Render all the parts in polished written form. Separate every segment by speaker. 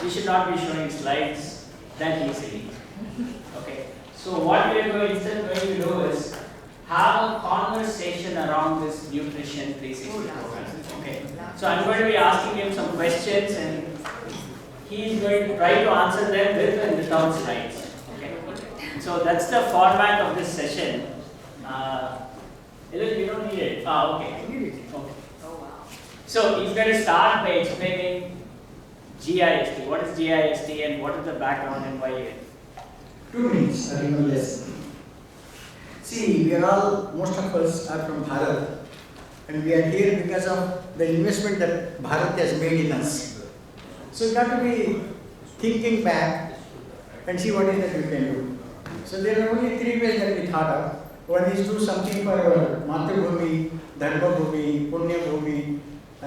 Speaker 1: we should not be showing slides that easily. Okay. So what we are going to do is have a conversation around this nutrition 360 program. Okay. So I'm going to be asking him some questions and he is going to try to answer them with and without slides. Okay. So that's the format of this session. You don't need it. Okay. Okay. So he's going to start by explaining GIST. What is GIST and what is the background and why it?
Speaker 2: 2 minutes or even less. See, most of us are from Bharat and we are here because of the investment that Bharat has made in us. So we got to be thinking back and see what is that we can do. So there are only 3 ways that we thought of. One is do something for our Matru-bhumi, Dharma-bhumi, Punya-bhumi,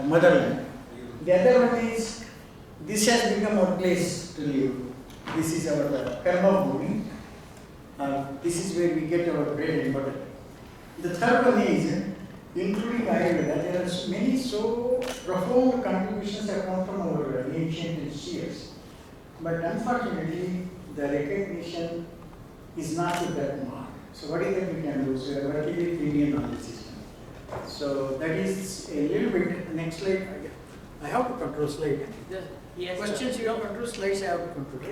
Speaker 2: motherland. The other one is, this has become our place to live. This is our Karma-bhumi. This is where we get our bread and butter. The third one is, including Ayurveda, there are many so profound contributions that come from our ancient seers. But unfortunately, the recognition is not to that mark. So what is that we can do? So we are working with Indian knowledge system. So that is a little bit, next slide. I have to control slide.
Speaker 1: Yes,
Speaker 2: Questions
Speaker 1: sir.
Speaker 2: you have control, slides I have to control.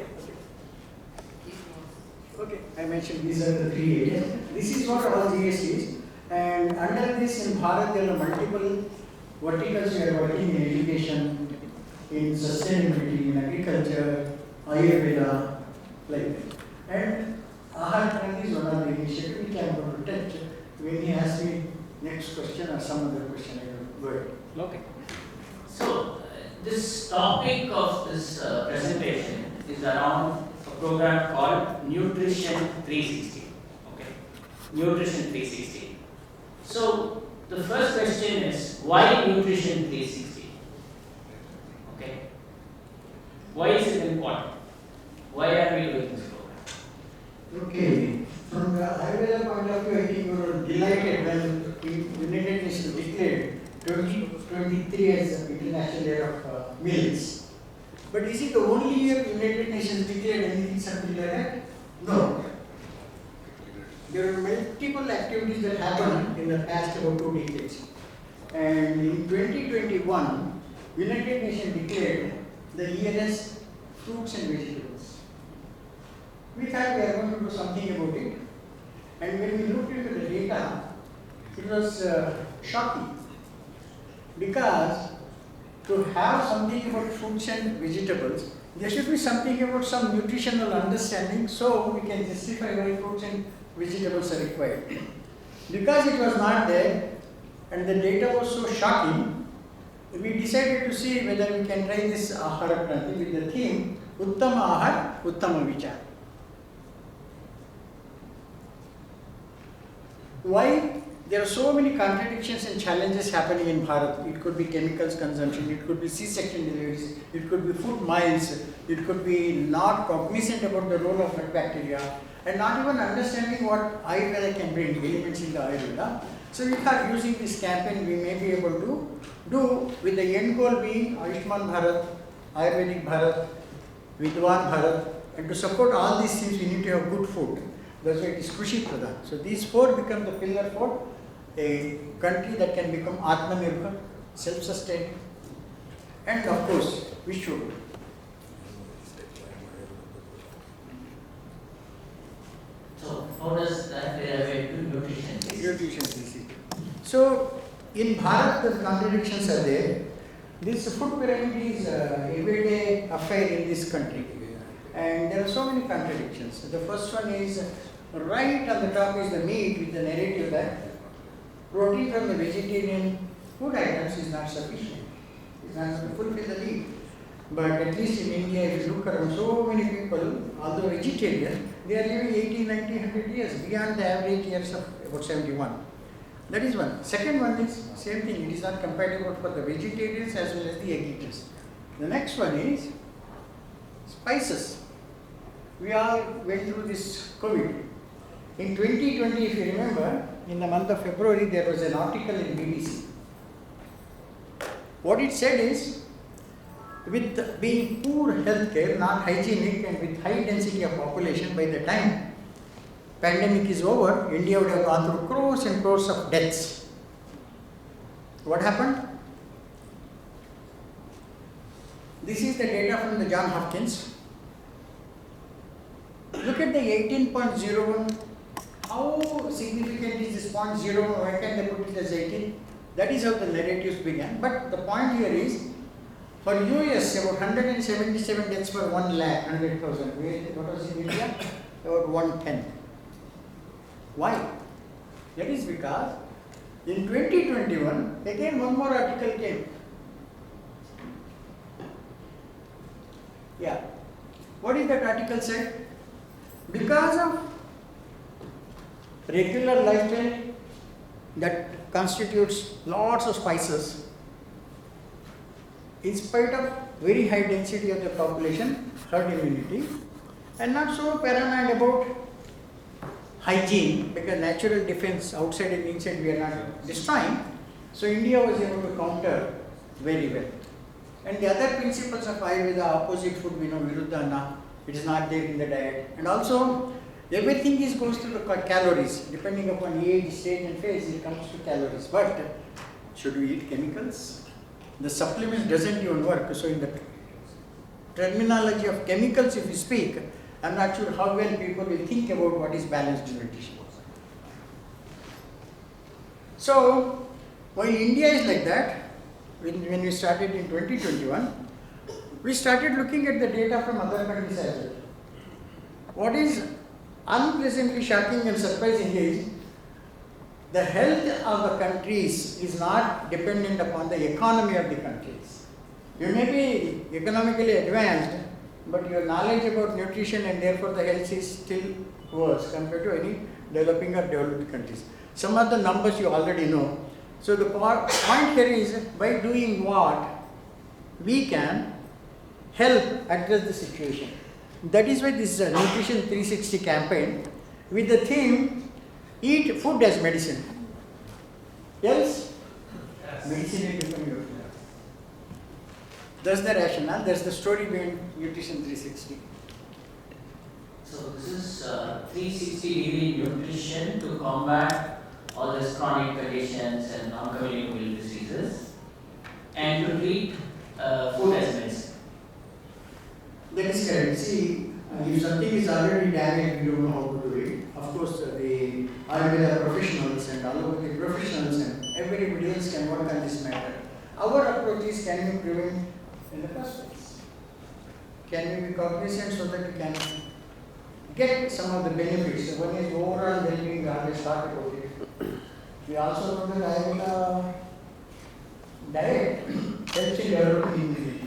Speaker 2: Okay, I mentioned these are the 3 areas. This is what all GS is. And under this in Bharat there are multiple verticals we are working in education, in sustainability, in agriculture, Ayurveda, like that. And Ahar Kranti is one of the initiatives which I am going to touch when he asks me next question or some other question. I will go ahead.
Speaker 1: Okay. So this topic of this presentation is around a program called Nutrition 360. Okay. Nutrition 360. So the first question is, why Nutrition 360? Okay. Why is it important? Why are we doing this program?
Speaker 2: Okay, from the Ayurveda point of view, I think we were delighted when United Nations declared 2023 as International Year of Meals. But is it the only year United Nations declared anything something like that? No. There are multiple activities that happened in the past about 2 decades. And in 2021, United Nations declared the year as fruits and vegetables. We thought we are going to do something about it. And when we looked into the data, it was shocking. Because to have something about fruits and vegetables, there should be something about some nutritional understanding so we can justify why fruits and vegetables are required. Because it was not there and the data was so shocking, we decided to see whether we can try this Ahara Kranti with the theme Uttama Ahar, Uttama Vichar. Why? There are so many contradictions and challenges happening in Bharat. It could be chemicals consumption, it could be C-section deliveries, it could be food miles, it could be not cognizant about the role of gut bacteria, and not even understanding what Ayurveda can bring, elements in the Ayurveda. So we thought using this campaign we may be able to do, with the end goal being Ayushman Bharat, Ayurvedic Bharat, Vidwan Bharat, and to support all these things we need to have good food. That's why it is Krushi Pradhan. So these 4 become the pillar for a country that can become Atmanirbhar, self-sustained, and of course, Vishwa.
Speaker 1: So how does that relate to nutrition?
Speaker 2: Nutrition. So in Bharat, the contradictions are there. This food pyramid is everyday affair in this country. And there are so many contradictions. The first one is, right on the top is the meat with the narrative that protein from the vegetarian food items is not sufficient. It's not to fulfill the need. But at least in India, if you look around, so many people, although vegetarian, they are living 80, 90, 100 years, beyond the average years of about 71. That is one. Second one is, same thing, it is not compatible for the vegetarians as well as the egg eaters. The next one is spices. We all went through this COVID. In 2020, if you remember, in the month of February, there was an article in BBC. What it said is, with being poor healthcare, not hygienic, and with high density of population, by the time pandemic is over, India would have gone through crores and crores of deaths. What happened? This is the data from the John Hopkins. Look at the 18.01. How significant is this 0.01? Why can't they put it as 18? That is how the narratives began. But the point here is, for US, about 177 deaths per 1 lakh, 100,000. What was in India? About 110. Why? That is because in 2021, again one more article came. Yeah. What did that article say? Because of regular lifestyle that constitutes lots of spices, in spite of very high density of the population, herd immunity, and not so paranoid about hygiene, because natural defense outside and inside we are not destroying. So India was able to counter very well. And the other principles of Ayurveda, opposite food, we know, Viruddhana, it is not there in the diet. And also, everything goes to the calories. Depending upon age, stage and phase, it comes to calories. But should we eat chemicals? The supplements doesn't even work. So in the terminology of chemicals, if we speak, I'm not sure how well people will think about what is balanced nutrition. So, while India is like that, when we started in 2021, we started looking at the data from other countries as well. What is unpleasantly shocking and surprising is the health of the countries is not dependent upon the economy of the countries. You may be economically advanced, but your knowledge about nutrition and therefore the health is still worse compared to any developing or developed countries. Some of the numbers you already know. So the point here is, by doing what, we can help address the situation. That is why this is a Nutrition 360 campaign with the theme, eat food as medicine. Yes? Medicine is becoming your food. That's the rationale, that's the story behind Nutrition 360.
Speaker 1: So this is 360-degree nutrition to combat all these chronic conditions and non-communicable diseases, and to treat food as medicine.
Speaker 2: That is correct. See, if something is already damaged, we don't know how to do it. Of course, the Ayurveda professionals and allopathic professionals and everybody else can work on this matter. Our approach is, can we prevent in the first place? Can we be cognizant so that we can get some of the benefits? One is overall well-being, we always talk about it. We also know that Ayurveda diet helps in developing immunity.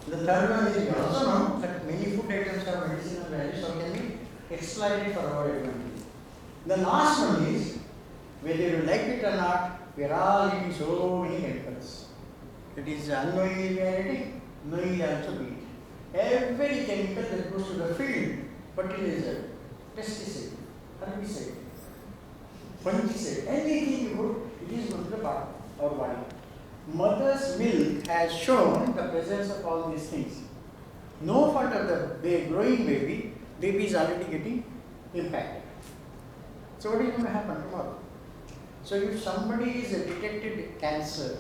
Speaker 2: The third one is, we also know that many food items have medicinal value, so can we exploit it for our advantage. The last one is, whether you like it or not, we are all eating so many chemicals. It is unknowingly we are eating, knowingly also we eat. Every chemical that goes to the field, fertilizer, pesticide, herbicide, fungicide, anything you put, it is going to the body, our body. Mother's milk has shown the presence of all these things. No fault of the growing baby is already getting impacted. So what is going to happen tomorrow? So if somebody is detected cancer,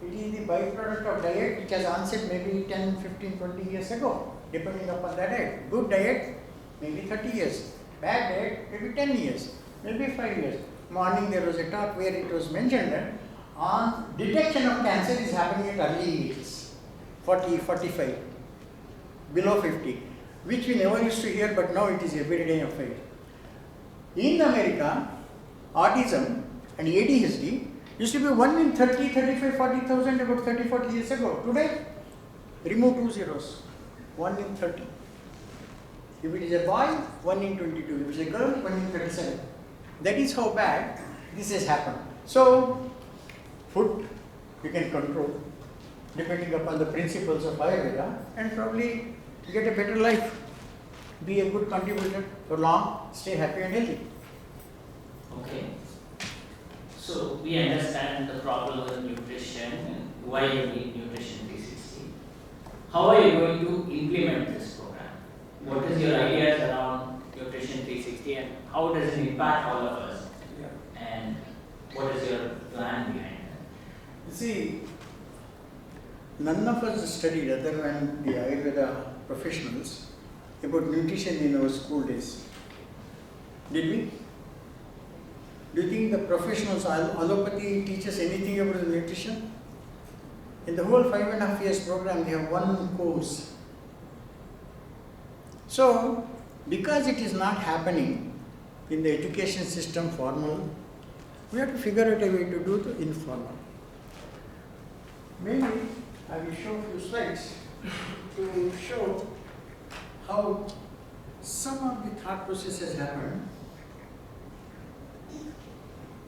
Speaker 2: it is the byproduct of diet which has onset maybe 10, 15, 20 years ago, depending upon the diet. Good diet, maybe 30 years. Bad diet, maybe 10 years, maybe 5 years. Morning there was a talk where it was mentioned that on detection of cancer is happening at early ages, 40, 45, below 50, which we never used to hear, but now it is every day of it. In America, autism and ADHD used to be 1 in 30, 35, 40,000 about 30, 40 years ago. Today, remove 2 zeros, 1 in 30. If it is a boy, 1 in 22. If it is a girl, 1 in 37. That is how bad this has happened. So, food you can control depending upon the principles of Ayurveda and probably get a better life. Be a good contributor for long, stay happy and healthy.
Speaker 1: Okay. So we understand the problem with nutrition and why you need Nutrition 360. how are you going to implement this program? What is your ideas around Nutrition 360 and how does it impact all of us?
Speaker 2: Yeah.
Speaker 1: And what is your plan behind it?
Speaker 2: You see, none of us studied other than the Ayurveda professionals about nutrition in our school days. Did we? Do you think the professionals, allopathy teaches anything about the nutrition? In the whole 5.5 years program, they have one course. So, because it is not happening in the education system formal, we have to figure out a way to do the informal. Maybe I will show a few slides to show how some of the thought process has happened.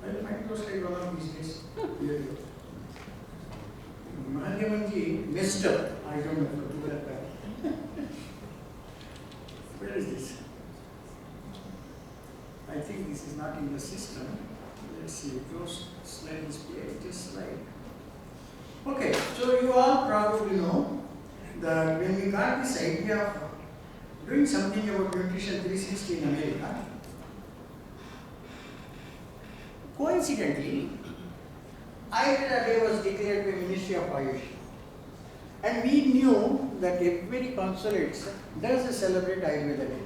Speaker 2: I will find those like one of these days. Here you go. Mahadevanji messed up. I don't know how to do that back. Where is this? I think this is not in the system. Let's see, close slide display, just slide. Okay, so you all probably know that when we got this idea of doing something about Nutrition 360 in America, coincidentally, Ayurveda Day was declared by Ministry of Ayush. And we knew that every consulate does celebrate Ayurveda Day.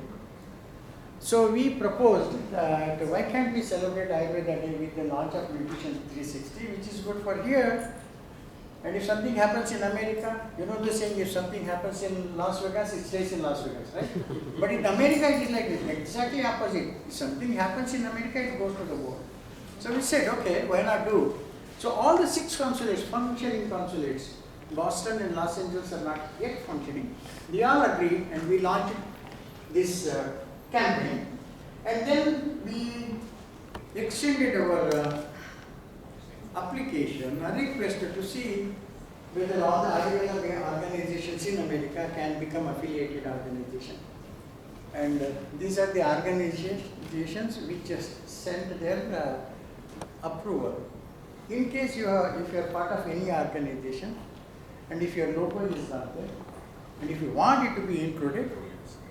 Speaker 2: So we proposed that why can't we celebrate Ayurveda Day with the launch of Nutrition 360, which is good for here. And if something happens in America, you know the saying, if something happens in Las Vegas, it stays in Las Vegas, right? But in America, it is like this, exactly opposite. If something happens in America, it goes to the world. So we said, okay, why not do? So all the 6 consulates, functioning consulates, Boston and Los Angeles are not yet functioning. They all agreed and we launched this campaign. And then we extended our application, a request to see whether all the Ayurveda organizations in America can become affiliated organization. And these are the organizations which just sent their approval. In case you are, if you are part of any organization, and if your logo is not there, and if you want it to be included,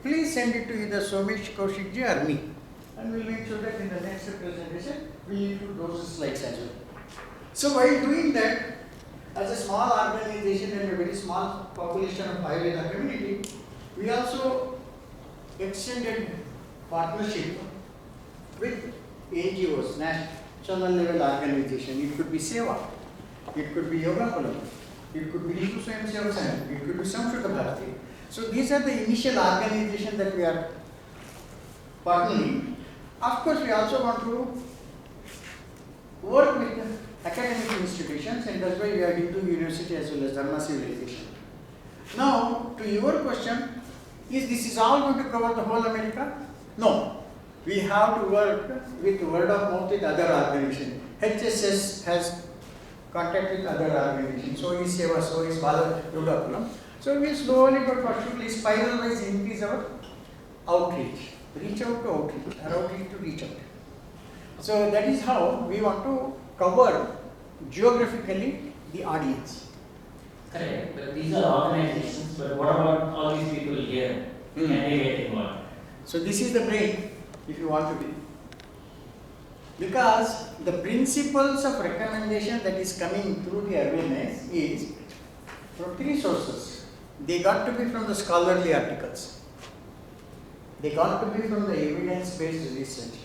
Speaker 2: please send it to either Somesh, Kaushikji or me. And we'll make sure that in the next presentation, we include those slides as well. So while doing that, as a small organization and a very small population of Ayurveda community, we also extended partnership with NGOs, national level organization. It could be Seva, it could be Yoga Kulam, it could be Hindu Swayam Seva Sangha, it could be Samskrita Bharati. So these are the initial organizations that we are partnering. Of course, we also want to work with academic institutions, and that's why we are into university as well as Dharma civilization. Now, to your question, is this all going to cover the whole America? No. We have to work with word of mouth with other organizations. HSS has contact with other organizations. So is Seva, so is Bala Yoga Kulam. So we slowly but surely spiral wise increase our outreach. Reach out to outreach, or outreach to reach out. So that is how we want to cover geographically the audience.
Speaker 1: Correct, but these are organizations, but what about all these people here? Can they get involved?
Speaker 2: So this is the brain, if you want to be. Because the principles of recommendation that is coming through the awareness is from 3 sources. They got to be from the scholarly articles. They got to be from the evidence-based research.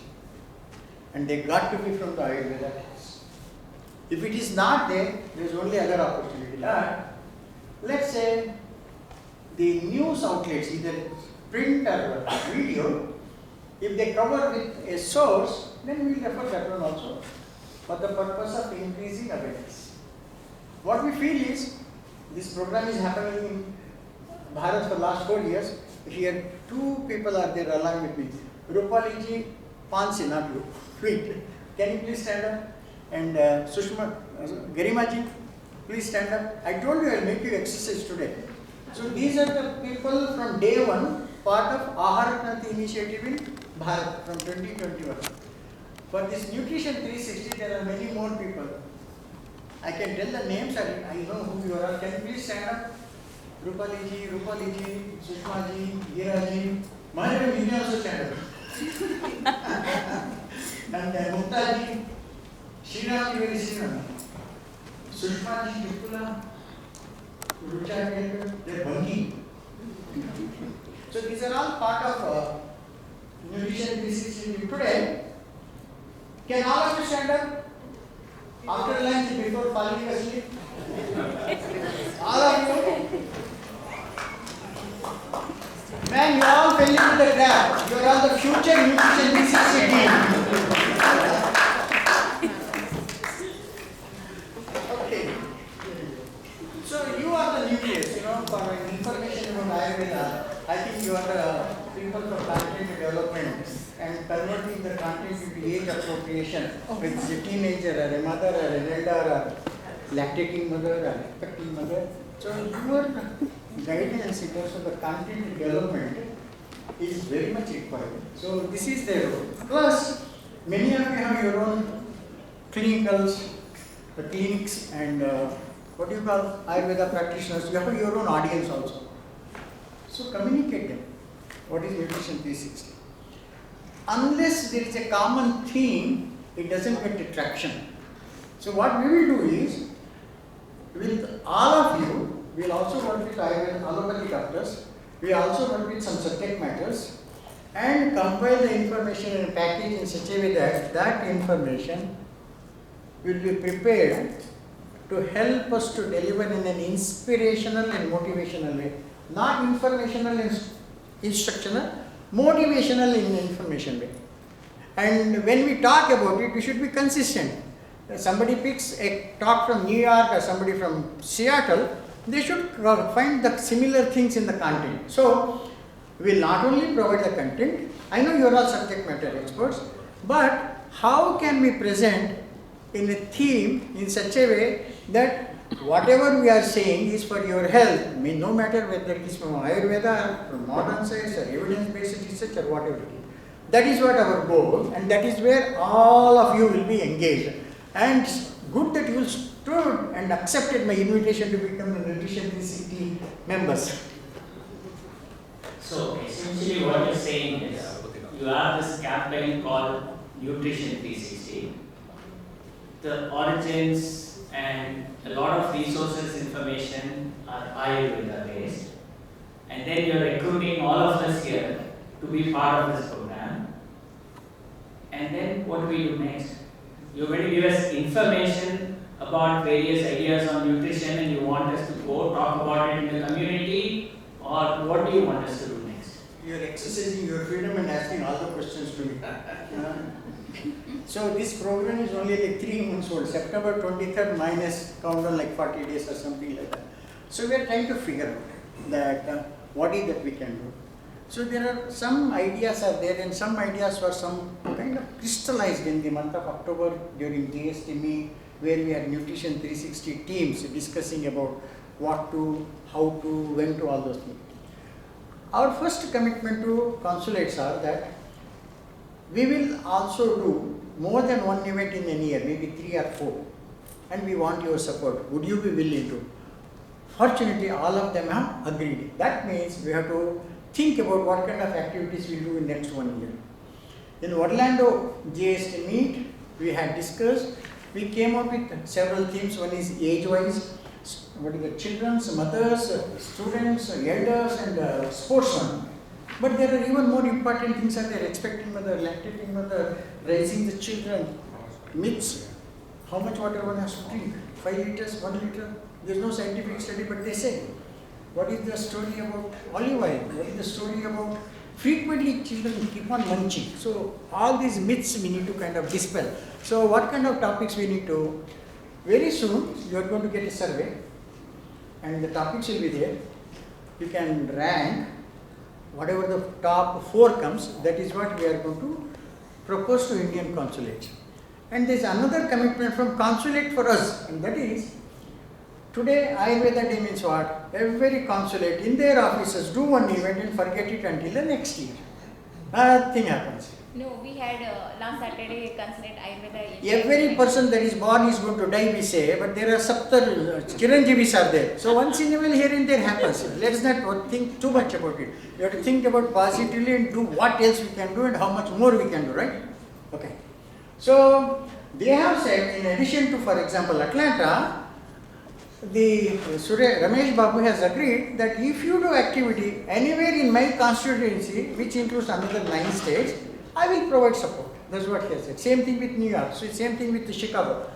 Speaker 2: And they got to be from the Ayurveda text. If it is not there, there is only other opportunity. Let's say the news outlets, either print or video, if they cover with a source, then we will refer that one also for the purpose of increasing awareness. What we feel is, this program is happening in Bharat for the last 4 years. Here 2 people are there along with me. Rupali ji, Pansi, not you. Wait, can you please stand up? And Sushma, Garima ji, please stand up. I told you I will make you exercise today. So these are the people from day 1, part of Ahar Kranti initiative in Bharat from 2021. For this Nutrition 360, there are many more people. I can tell the names, I know who you are. Can you please stand up? Rupali ji, Sushma ji, Gira ji, my name is also stand up. And Mukta ji, Shriram ji, very senior. Sushma ji, Vipula, Rucha, they are bunky. So these are all part of nutrition disease today. Can all of you stand up after lunch before falling asleep? All of you? Man, you all fell into the trap. You are all the future nutrition disease team. Okay. So you are the nucleus, for information about Ayurveda. I think you are the people for content development and converting the content into age appropriation with a teenager or a mother or an elder or lactating mother or expecting mother. So your guidance in terms of the content development is very much required. So this is their role. Plus, many of you have your own clinicals, the clinics and what do you call Ayurveda practitioners. You have your own audience also. So communicate them. What is nutrition 360? Unless there is a common theme, it doesn't get traction. So what we will do is, with all of you, we will also work with allopathy doctors, we also work with some subject matters and compile the information in a package in such a way that that information will be prepared to help us to deliver in an inspirational and motivational way. Not informational and instructional, motivational in information way. And when we talk about it, we should be consistent. Somebody picks a talk from New York or somebody from Seattle, they should find the similar things in the content. So, we will not only provide the content, I know you are all subject matter experts, but how can we present in a theme in such a way that whatever we are saying is for your health, no matter whether it is from Ayurveda or from modern science or evidence-based research or whatever it is. That is what our goal, and that is where all of you will be engaged. And good that you stood and accepted my invitation to become the Nutrition 360 members.
Speaker 1: So essentially what you're saying is, you have this campaign called Nutrition 360. The origins and a lot of resources, information are Ayurveda based, and then you're recruiting all of us here to be part of this program. And then what do we do next? You're going to give us information about various ideas on nutrition, and you want us to go talk about it in the community, or what do you want us to do next?
Speaker 2: You're exercising your freedom and asking all the questions to me. So this program is only like 3 months old. September 23rd minus countdown like 40 days or something like that. So we are trying to figure out that what is that we can do. So there are some ideas are there, and some ideas were some kind of crystallized in the month of October during GST meet, where we had Nutrition 360 teams discussing about what to, how to, when to, all those things. Our first commitment to consulates are that we will also do more than one event in a year, maybe 3 or 4, and we want your support. Would you be willing to? Fortunately, all of them have agreed. That means we have to think about what kind of activities we do in next 1 year. In Orlando GST meet, we had discussed, we came up with several themes. One is age-wise, what are the children's, mothers, students, elders, and sportsmen. But there are even more important things are there: expecting mother, lactating mother, raising the children, myths, how much water one has to drink, 5 liters, 1 liter. There is no scientific study, but they say. What is the story about olive oil? What is the story about frequently children keep on munching? So all these myths we need to kind of dispel. So what kind of topics we need to? Very soon you are going to get a survey, and the topics will be there. You can rank whatever the top 4 comes. That is what we are going to propose to Indian consulate. And there is another commitment from consulate for us, and that is, today Ayurveda Day means what? Every consulate in their offices do one event and forget it until the next year. Nothing happens.
Speaker 3: No, we had last Saturday consulate Ayurveda.
Speaker 2: Every person that is born is going to die, we say, but there are Saptar Chiranjeevis are there. So once in a while here and there happens. Let's not think too much about it. You have to think about positively and do what else we can do and how much more we can do, right? Okay. So they have said, in addition to, for example, Atlanta, the Ramesh Babu has agreed that if you do activity anywhere in my constituency, which includes another 9 states, I will provide support. That's what he has said. Same thing with New York. So same thing with Chicago.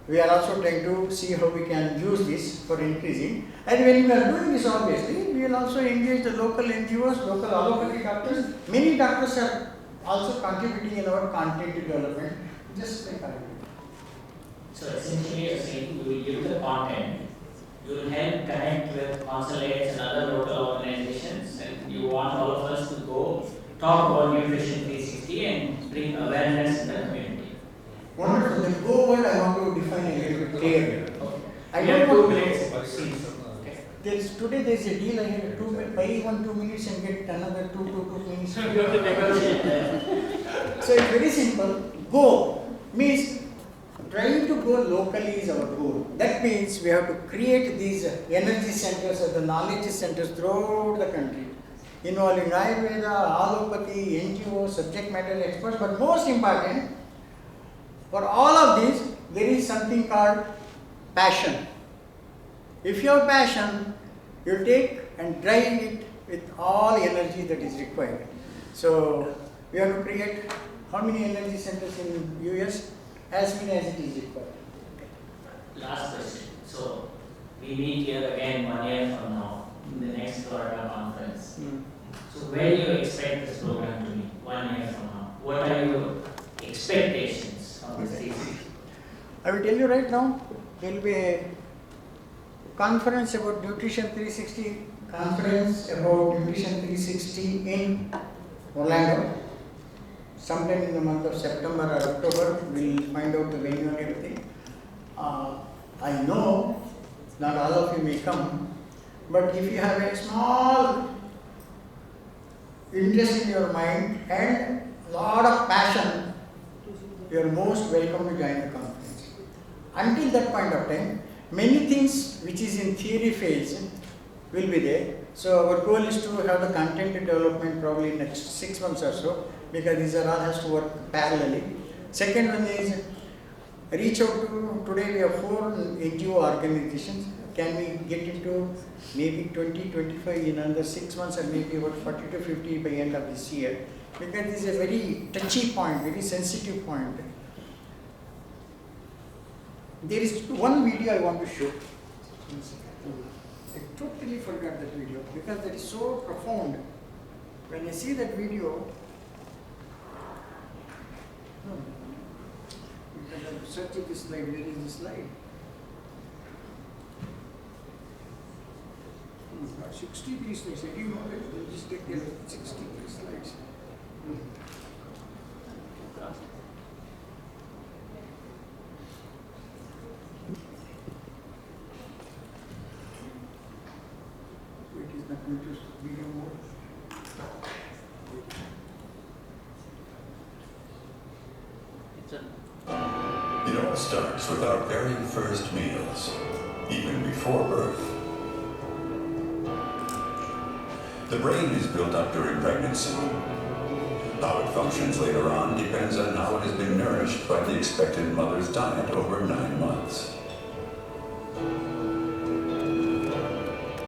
Speaker 2: We are also trying to see how we can use this for increasing. And when we are doing this, obviously, we will also engage the local NGOs, local allopathy doctors. Many doctors are also contributing in our content development, just like Ayurveda.
Speaker 1: So essentially you're saying you will give the content, you will help connect with consulates and other local organizations, and you want all of us to go talk about Nutrition 360 and bring awareness in the community.
Speaker 2: Wonderful. The go word I want to define a little bit clearly. I
Speaker 1: We have
Speaker 2: don't
Speaker 1: 2
Speaker 2: want
Speaker 1: minutes for seats.
Speaker 2: today there is a deal. I had 2 minutes, buy 2 minutes and get another 2 minutes.
Speaker 1: You have to negotiate.
Speaker 2: So it's very simple. Go means trying to go locally is our goal. That means we have to create these energy centers or the knowledge centers throughout the country, involving Ayurveda, allopathy, NGOs, subject matter experts. But most important, for all of these, there is something called passion. If you have passion, you take and drive it with all energy that is required. So we have to create how many energy centers in US? As many as it is required.
Speaker 1: Last question. So we meet here again 1 year from now in the next Florida conference. So where do you expect this program to be 1 year from now? What are your expectations from this season?
Speaker 2: I will tell you right now, there will be a conference about Nutrition 360, conference about Nutrition 360 in Orlando. Sometime in the month of September or October, we'll find out the venue and everything. I know not all of you may come, but if you have a small interest in your mind and a lot of passion, you are most welcome to join the conference. Until that point of time, many things which is in theory phase will be there. So our goal is to have the content development probably in next 6 months or so, because these are all has to work parallelly. Second one is reach out to, today we have 4 NGO organizations. Can we get into maybe 20, 25 in another 6 months, and maybe about 40 to 50 by end of this year? Because this is a very touchy point, very sensitive point. There is one video I want to show. I totally forgot that video because that is so profound. When I see that video, because I'm searching this slide, where is the slide? Got 63 slides. I didn't know that. We'll just take care of 63 slides. Wait, is not going to video mode?
Speaker 4: It all starts with our very first meals, even before birth. The brain is built up during pregnancy. How it functions later on depends on how it has been nourished by the expected mother's diet over 9 months.